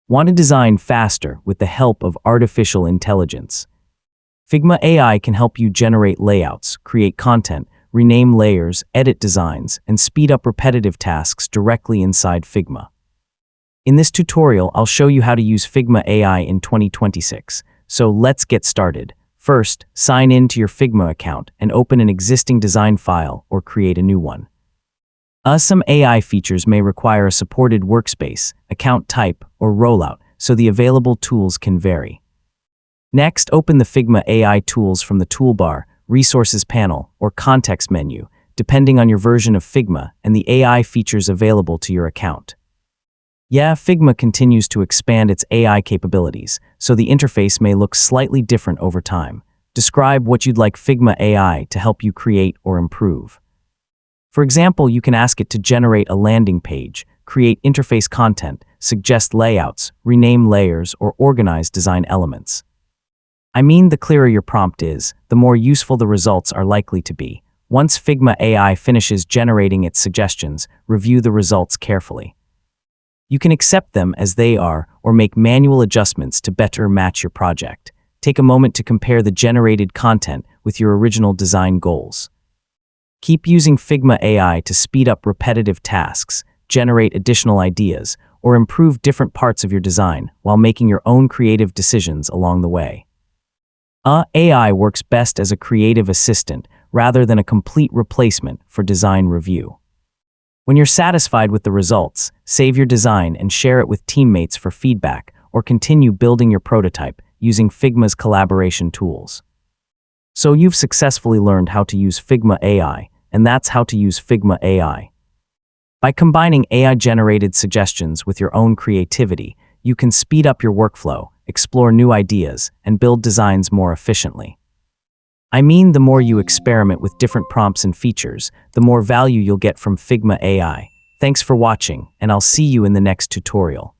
Want to design faster with the help of artificial intelligence? Figma AI can help you generate layouts, create content, rename layers, edit designs, and speed up repetitive tasks directly inside Figma. In this tutorial, I'll show you how to use Figma AI in 2026. So let's get started. First, sign in to your Figma account and open an existing design file or create a new one. Some AI features may require a supported workspace, account type, or rollout, so the available tools can vary. Next, open the Figma AI tools from the toolbar, resources panel, or context menu, depending on your version of Figma and the AI features available to your account. Figma continues to expand its AI capabilities, so the interface may look slightly different over time. Describe what you'd like Figma AI to help you create or improve. For example, you can ask it to generate a landing page, create interface content, suggest layouts, rename layers, or organize design elements. The clearer your prompt is, the more useful the results are likely to be. Once Figma AI finishes generating its suggestions, review the results carefully. You can accept them as they are or make manual adjustments to better match your project. Take a moment to compare the generated content with your original design goals. Keep using Figma AI to speed up repetitive tasks, generate additional ideas, or improve different parts of your design while making your own creative decisions along the way. AI works best as a creative assistant rather than a complete replacement for design review. When you're satisfied with the results, save your design and share it with teammates for feedback, or continue building your prototype using Figma's collaboration tools. So you've successfully learned how to use Figma AI, and that's how to use Figma AI. By combining AI-generated suggestions with your own creativity, you can speed up your workflow, explore new ideas, and build designs more efficiently. The more you experiment with different prompts and features, the more value you'll get from Figma AI. Thanks for watching, and I'll see you in the next tutorial.